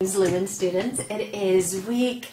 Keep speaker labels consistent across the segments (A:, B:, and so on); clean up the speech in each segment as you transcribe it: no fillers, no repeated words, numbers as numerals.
A: Lumen students, it is week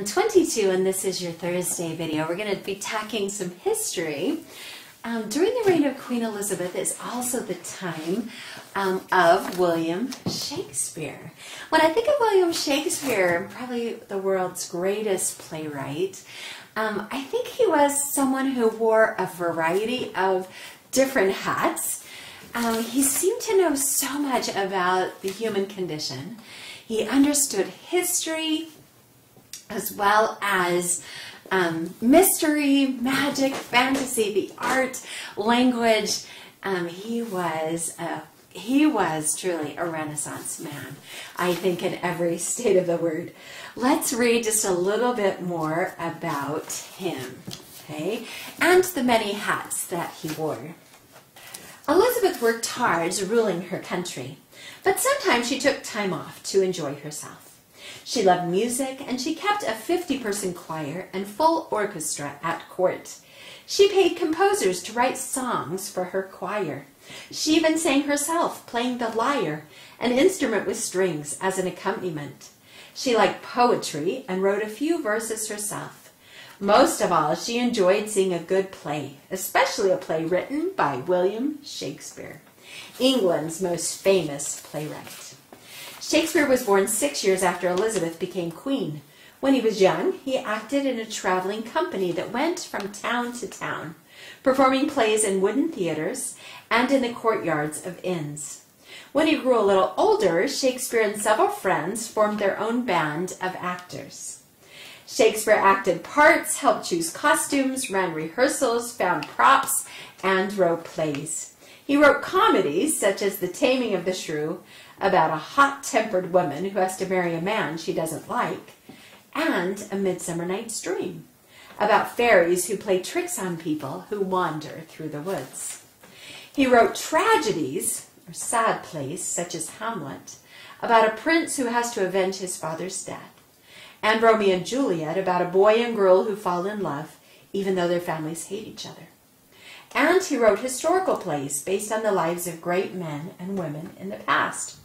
A: 22 and this is your Thursday video. We're going to be tackling some history. During the reign of Queen Elizabeth is also the time of William Shakespeare. When I think of William Shakespeare, probably the world's greatest playwright, I think he was someone who wore a variety of different hats. He seemed to know so much about the human condition. He understood history as well as mystery, magic, fantasy, the art, language. He was truly a Renaissance man, I think, in every state of the word. Let's read just a little bit more about him, okay, and the many hats that he wore. Elizabeth worked hard ruling her country, but sometimes she took time off to enjoy herself. She loved music, and she kept a 50-person choir and full orchestra at court. She paid composers to write songs for her choir. She even sang herself, playing the lyre, an instrument with strings, as an accompaniment. She liked poetry and wrote a few verses herself. Most of all, she enjoyed seeing a good play, especially a play written by William Shakespeare, England's most famous playwright. Shakespeare was born 6 years after Elizabeth became queen. When he was young, he acted in a traveling company that went from town to town, performing plays in wooden theaters and in the courtyards of inns. When he grew a little older, Shakespeare and several friends formed their own band of actors. Shakespeare acted parts, helped choose costumes, ran rehearsals, found props, and wrote plays. He wrote comedies such as The Taming of the Shrew, about a hot-tempered woman who has to marry a man she doesn't like, and A Midsummer Night's Dream, about fairies who play tricks on people who wander through the woods. He wrote tragedies, or sad plays, such as Hamlet, about a prince who has to avenge his father's death, and Romeo and Juliet, about a boy and girl who fall in love, even though their families hate each other. And he wrote historical plays based on the lives of great men and women in the past.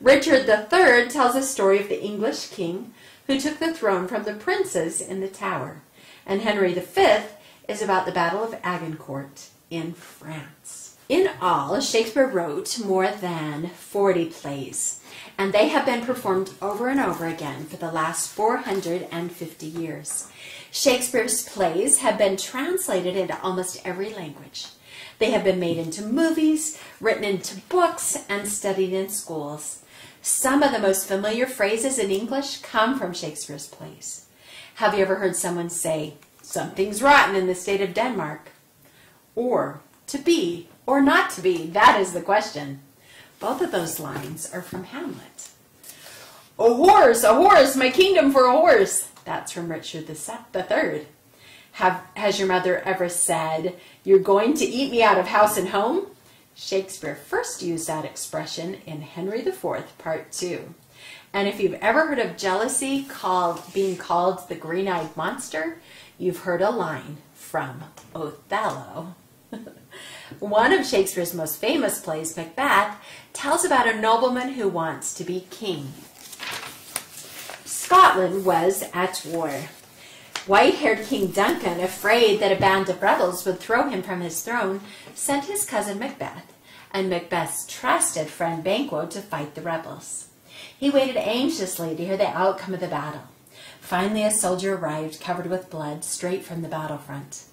A: Richard III tells a story of the English king who took the throne from the princes in the Tower, and Henry V is about the Battle of Agincourt in France. In all, Shakespeare wrote more than 40 plays, and they have been performed over and over again for the last 450 years. Shakespeare's plays have been translated into almost every language. They have been made into movies, written into books, and studied in schools. Some of the most familiar phrases in English come from Shakespeare's plays. Have you ever heard someone say, "Something's rotten in the state of Denmark"? Or, "To be or not to be, that is the question." Both of those lines are from Hamlet. A horse, my kingdom for a horse." That's from Richard III. Has your mother ever said, "You're going to eat me out of house and home"? Shakespeare first used that expression in Henry IV, Part 2. And if you've ever heard of jealousy being called the green-eyed monster, you've heard a line from Othello. One of Shakespeare's most famous plays, Macbeth, tells about a nobleman who wants to be king. Scotland was at war. White-haired King Duncan, afraid that a band of rebels would throw him from his throne, sent his cousin Macbeth and Macbeth's trusted friend Banquo to fight the rebels. He waited anxiously to hear the outcome of the battle. Finally, a soldier arrived, covered with blood, straight from the battlefront.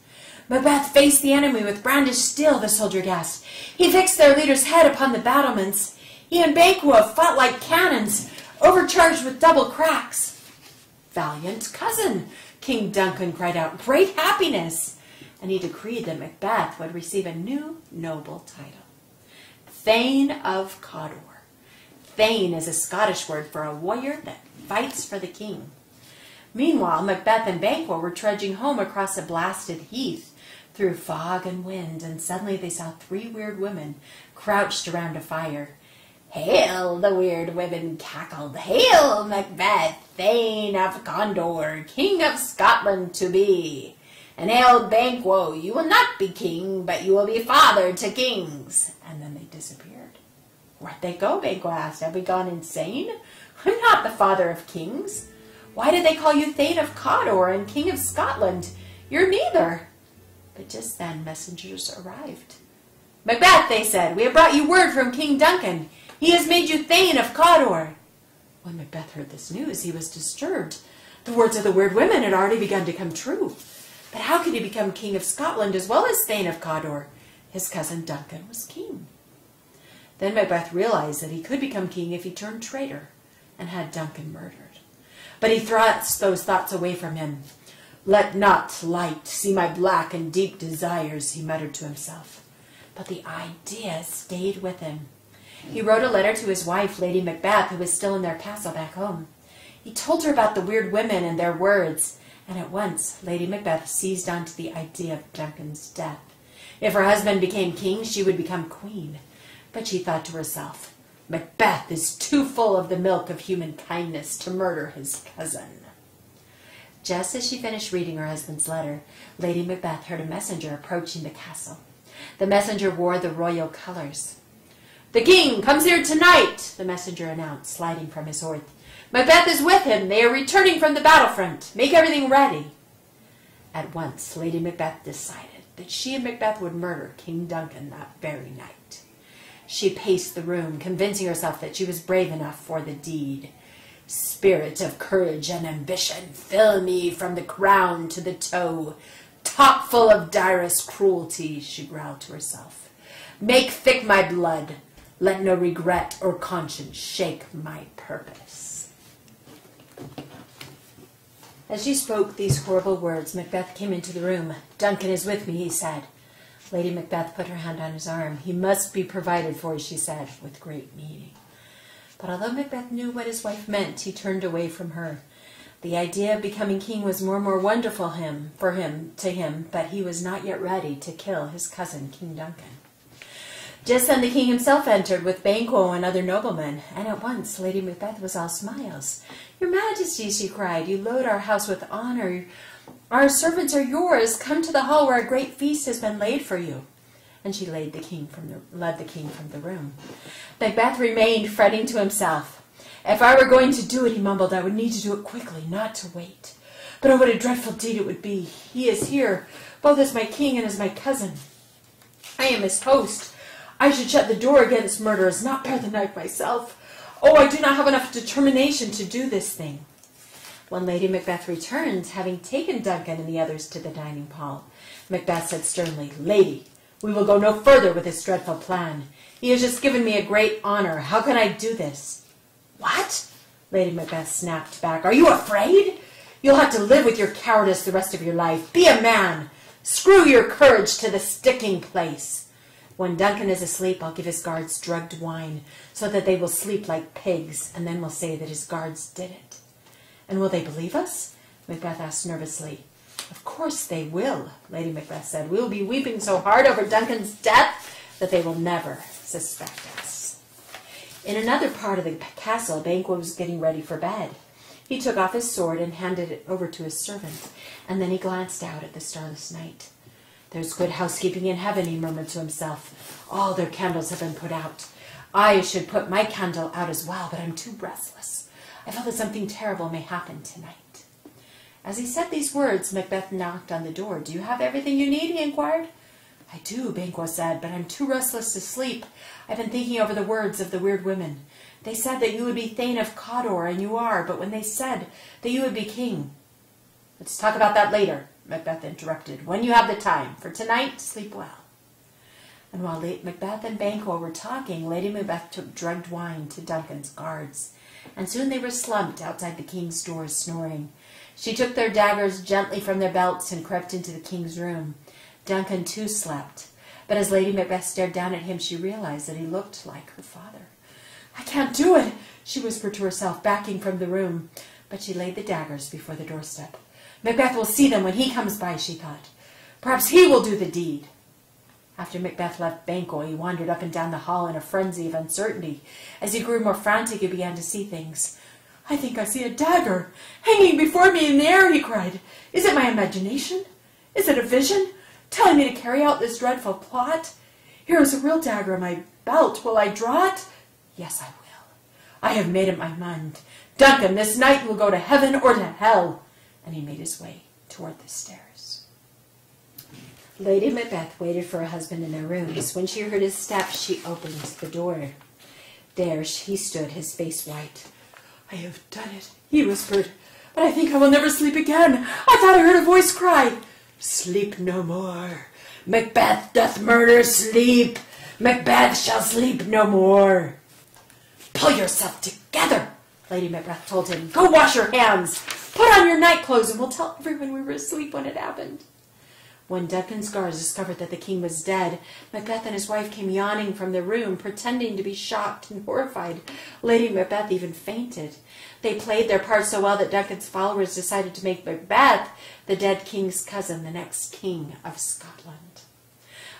A: "Macbeth faced the enemy with brandished steel," the soldier gasped. "He fixed their leader's head upon the battlements. He and Banquo fought like cannons, overcharged with double cracks." "Valiant cousin," King Duncan cried out, "great happiness!" And he decreed that Macbeth would receive a new noble title, Thane of Cawdor. Thane is a Scottish word for a warrior that fights for the king. Meanwhile, Macbeth and Banquo were trudging home across a blasted heath through fog and wind, and suddenly they saw 3 weird women crouched around a fire. "Hail," the weird women cackled. "Hail, Macbeth, Thane of Cawdor, King of Scotland to be. And hail, Banquo, you will not be king, but you will be father to kings." And then they disappeared. "Where'd they go?" Banquo asked. "Have we gone insane?" I'm not the father of kings. Why did they call you Thane of Cawdor and King of Scotland? You're neither. But just then messengers arrived. Macbeth, they said, we have brought you word from King Duncan. He has made you Thane of Cawdor. When Macbeth heard this news, he was disturbed. The words of the weird women had already begun to come true. But how could he become King of Scotland as well as Thane of Cawdor? His cousin Duncan was king. Then Macbeth realized that he could become king if he turned traitor and had Duncan murdered. But he thrust those thoughts away from him. Let not light see my black and deep desires, he muttered to himself. But the idea stayed with him. He wrote a letter to his wife, Lady Macbeth, who was still in their castle back home. He told her about the weird women and their words, and at once Lady Macbeth seized onto the idea of Duncan's death. If her husband became king, she would become queen. But she thought to herself, Macbeth is too full of the milk of human kindness to murder his cousin. Just as she finished reading her husband's letter, Lady Macbeth heard a messenger approaching the castle. The messenger wore the royal colors. The king comes here tonight, the messenger announced, sliding from his horse. Macbeth is with him. They are returning from the battlefront. Make everything ready. At once, Lady Macbeth decided that she and Macbeth would murder King Duncan that very night. She paced the room, convincing herself that she was brave enough for the deed. Spirit of courage and ambition, fill me from the crown to the toe. Top full of direst cruelty, she growled to herself. Make thick my blood. Let no regret or conscience shake my purpose. As she spoke these horrible words, Macbeth came into the room. Duncan is with me, he said. Lady Macbeth put her hand on his arm. He must be provided for, she said, with great meaning. But although Macbeth knew what his wife meant, he turned away from her. The idea of becoming king was more and more wonderful to him, but he was not yet ready to kill his cousin, King Duncan. Just then the king himself entered with Banquo and other noblemen, and at once Lady Macbeth was all smiles. Your Majesty, she cried, you load our house with honor. Our servants are yours. Come to the hall where a great feast has been laid for you. And she led the king from the room. Macbeth remained, fretting to himself. If I were going to do it, he mumbled, I would need to do it quickly, not to wait. But oh, what a dreadful deed it would be. He is here, both as my king and as my cousin. I am his host. I should shut the door against murderers, not bear the knife myself. Oh, I do not have enough determination to do this thing. When Lady Macbeth returned, having taken Duncan and the others to the dining hall, Macbeth said sternly, Lady, we will go no further with this dreadful plan. He has just given me a great honor. How can I do this? What? Lady Macbeth snapped back. Are you afraid? You'll have to live with your cowardice the rest of your life. Be a man. Screw your courage to the sticking place. When Duncan is asleep, I'll give his guards drugged wine so that they will sleep like pigs, and then we'll say that his guards did it. And will they believe us? Macbeth asked nervously. Of course they will, Lady Macbeth said. We will be weeping so hard over Duncan's death that they will never suspect us. In another part of the castle, Banquo was getting ready for bed. He took off his sword and handed it over to his servant, and then he glanced out at the starless night. There's good housekeeping in heaven, he murmured to himself. All their candles have been put out. I should put my candle out as well, but I'm too restless. I feel that something terrible may happen tonight. As he said these words, Macbeth knocked on the door. Do you have everything you need? He inquired. I do, Banquo said, but I'm too restless to sleep. I've been thinking over the words of the weird women. They said that you would be Thane of Cawdor, and you are, but when they said that you would be king. Let's talk about that later, Macbeth interrupted, when you have the time. For tonight, sleep well. And while Macbeth and Banquo were talking, Lady Macbeth took drugged wine to Duncan's guards, and soon they were slumped outside the king's doors snoring. She took their daggers gently from their belts and crept into the king's room. Duncan too slept, but as Lady Macbeth stared down at him, she realized that he looked like her father. I can't do it, she whispered to herself, backing from the room, but she laid the daggers before the doorstep. Macbeth will see them when he comes by, she thought. Perhaps he will do the deed. After Macbeth left Banquo, he wandered up and down the hall in a frenzy of uncertainty. As he grew more frantic, he began to see things. I think I see a dagger hanging before me in the air, he cried. Is it my imagination? Is it a vision, telling me to carry out this dreadful plot? Here is a real dagger in my belt. Will I draw it? Yes, I will. I have made up my mind.
B: Duncan, this night will go to heaven or to hell. And he made his way toward the stairs.
A: Lady Macbeth waited for her husband in their rooms. When she heard his steps, she opened the door. There he stood, his face white.
B: I have done it, he whispered, but I think I will never sleep again. I thought I heard a voice cry, sleep no more. Macbeth doth murder sleep. Macbeth shall sleep no more. Pull yourself together, Lady Macbeth told him. Go wash your hands. Put on your night clothes and we'll tell everyone we were asleep when it happened.
A: When Duncan's guards discovered that the king was dead, Macbeth and his wife came yawning from their room, pretending to be shocked and horrified. Lady Macbeth even fainted. They played their part so well that Duncan's followers decided to make Macbeth the dead king's cousin, the next king of Scotland.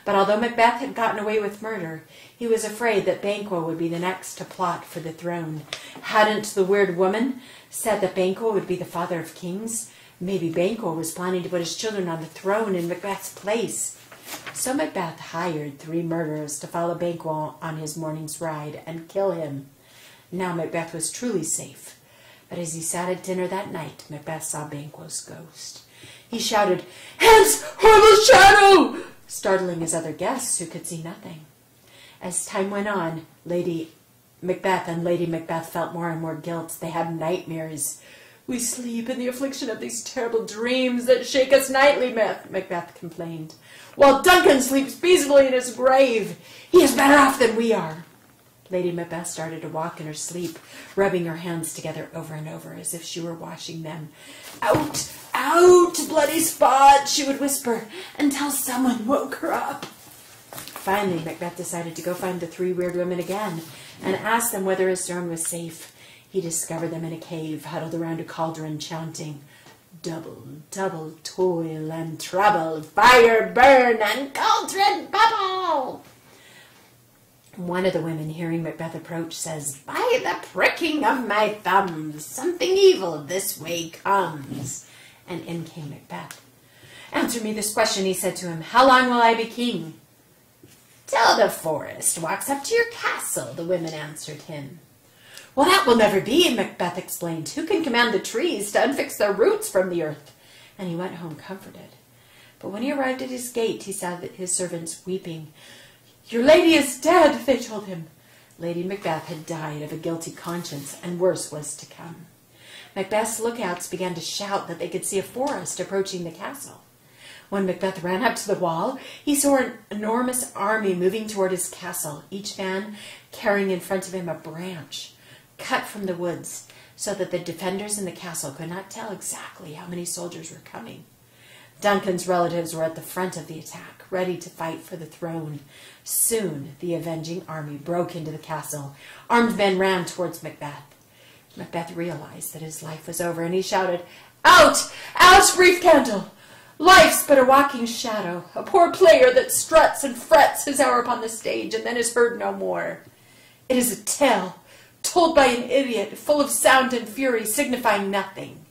A: But although Macbeth had gotten away with murder, he was afraid that Banquo would be the next to plot for the throne. Hadn't the weird woman said that Banquo would be the father of kings? Maybe Banquo was planning to put his children on the throne in Macbeth's place. So Macbeth hired 3 murderers to follow Banquo on his morning's ride and kill him. Now Macbeth was truly safe. But as he sat at dinner that night, Macbeth saw Banquo's ghost. He shouted, "Hence, horrible shadow!" startling his other guests who could see nothing. As time went on, Lady Macbeth and Lady Macbeth felt more and more guilt. They had nightmares. "We sleep in the affliction of these terrible dreams that shake us nightly," Macbeth complained, "while Duncan sleeps peacefully in his grave. He is better off than we are." Lady Macbeth started to walk in her sleep, rubbing her hands together over and over as if she were washing them. "Out, out, bloody spot," she would whisper, until someone woke her up. Finally, Macbeth decided to go find the 3 weird women again and ask them whether his throne was safe. He discovered them in a cave, huddled around a cauldron, chanting, "Double, double toil and trouble, fire burn and cauldron bubble." One of the women, hearing Macbeth approach, says, "By the pricking of my thumbs, something evil this way comes." And in came Macbeth. "Answer me this question," he said to him. "How long will I be king?" "Till the forest walks up to your castle," the women answered him. "Well, that will never be," Macbeth explained. "Who can command the trees to unfix their roots from the earth?" And he went home comforted. But when he arrived at his gate, he saw that his servants weeping. "Your lady is dead," they told him. Lady Macbeth had died of a guilty conscience, and worse was to come. Macbeth's lookouts began to shout that they could see a forest approaching the castle. When Macbeth ran up to the wall, he saw an enormous army moving toward his castle, each man carrying in front of him a branch cut from the woods, so that the defenders in the castle could not tell exactly how many soldiers were coming. Duncan's relatives were at the front of the attack, ready to fight for the throne. Soon the avenging army broke into the castle. Armed men ran towards Macbeth. Macbeth realized that his life was over, and he shouted, "Out! Out, brief candle! Life's but a walking shadow, a poor player that struts and frets his hour upon the stage and then is heard no more. It is a tale told by an idiot, full of sound and fury, signifying nothing."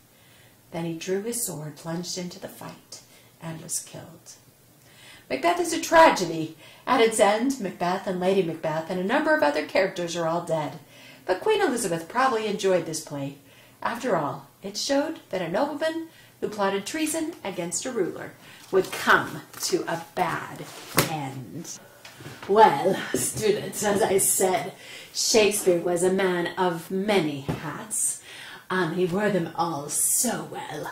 A: Then he drew his sword, plunged into the fight, and was killed. Macbeth is a tragedy. At its end, Macbeth and Lady Macbeth and a number of other characters are all dead. But Queen Elizabeth probably enjoyed this play. After all, it showed that a nobleman who plotted treason against a ruler would come to a bad end. Well, students, as I said, Shakespeare was a man of many hats. He wore them all so well.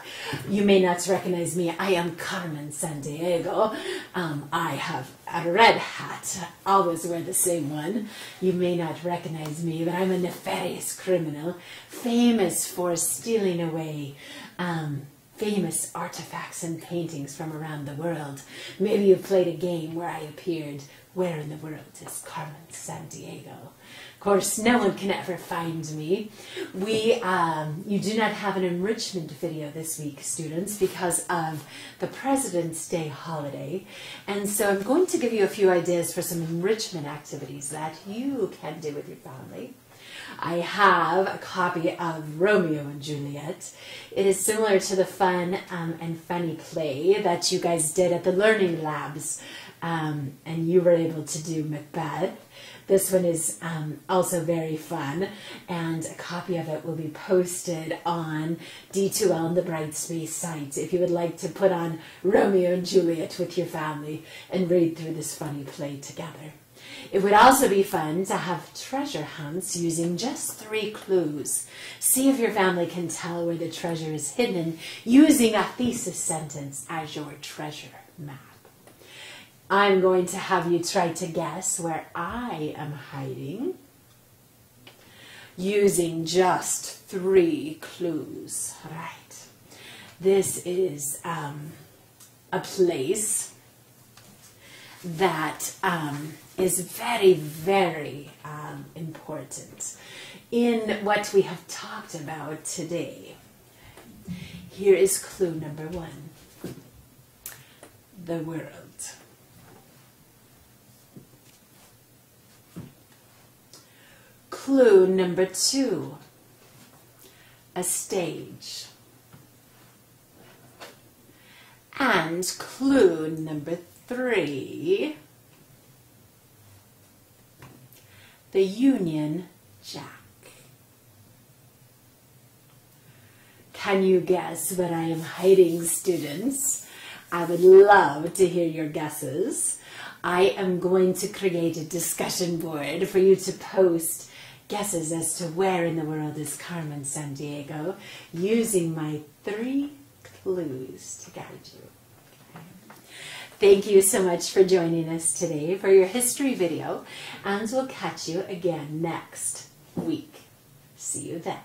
A: You may not recognize me. I am Carmen Sandiego. I have a red hat. I always wear the same one. You may not recognize me, but I'm a nefarious criminal, famous for stealing away famous artifacts and paintings from around the world. Maybe you've played a game where I appeared. Where in the world is Carmen Sandiego? Of course, no one can ever find me. You do not have an enrichment video this week, students, because of the President's Day holiday. And so I'm going to give you a few ideas for some enrichment activities that you can do with your family. I have a copy of Romeo and Juliet. It is similar to the fun and funny play that you guys did at the Learning Labs, and you were able to do Macbeth. This one is also very fun, and a copy of it will be posted on D2L and the Brightspace site if you would like to put on Romeo and Juliet with your family and read through this funny play together. It would also be fun to have treasure hunts using just 3 clues. See if your family can tell where the treasure is hidden using a thesis sentence as your treasure map. I'm going to have you try to guess where I am hiding using just 3 clues. Right. This is a place that is very, very important in what we have talked about today. Here is clue number 1. The world. Clue number 2. A stage. And clue number 3. The Union Jack. Can you guess what I am hiding, students? I would love to hear your guesses. I am going to create a discussion board for you to post guesses as to where in the world is Carmen Sandiego using my 3 clues to guide you. Thank you so much for joining us today for your history video, and we'll catch you again next week. See you then.